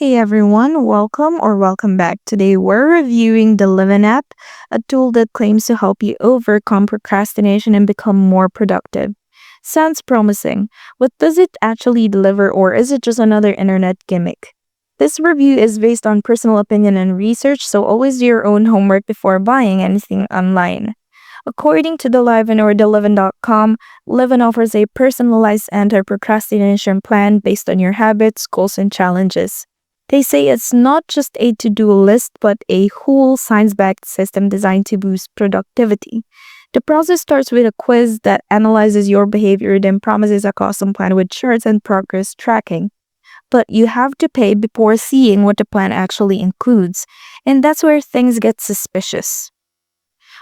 Hey everyone, welcome back. Today we're reviewing the Liven app, a tool that claims to help you overcome procrastination and become more productive. Sounds promising. What does it actually deliver, or is it just another internet gimmick? This review is based on personal opinion and research, so always do your own homework before buying anything online. According to the Liven or therein.com, Liven offers a personalized anti-procrastination plan based on your habits, goals, and challenges. They say it's not just a to-do list, but a whole science-backed system designed to boost productivity. The process starts with a quiz that analyzes your behavior, then promises a custom plan with charts and progress tracking. But you have to pay before seeing what the plan actually includes, and that's where things get suspicious.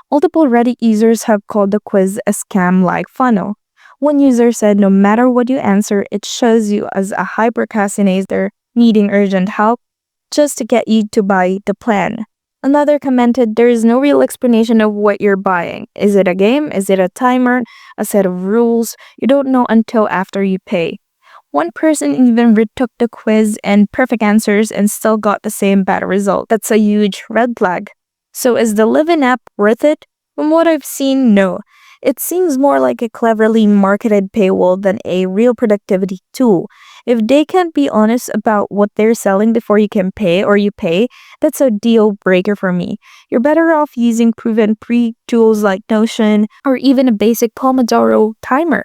Multiple Reddit users have called the quiz a scam-like funnel. One user said no matter what you answer, it shows you as a high procrastinator needing urgent help just to get you to buy the plan. Another commented there is no real explanation of what you're buying. Is it a game? Is it a timer? A set of rules? You don't know until after you pay. One person even retook the quiz and perfect answers and still got the same bad result. That's a huge red flag. So is the Liven app worth it? From what I've seen, no. It seems more like a cleverly marketed paywall than a real productivity tool. If they can't be honest about what they're selling before you can pay or you pay, that's a deal breaker for me. You're better off using proven free tools like Notion or even a basic Pomodoro timer.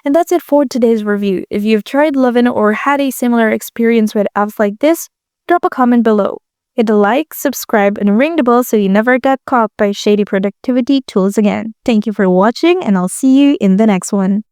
And that's it for today's review. If you've tried Liven or had a similar experience with apps like this, drop a comment below. Hit a like, subscribe, and ring the bell so you never get caught by shady productivity tools again. Thank you for watching, and I'll see you in the next one.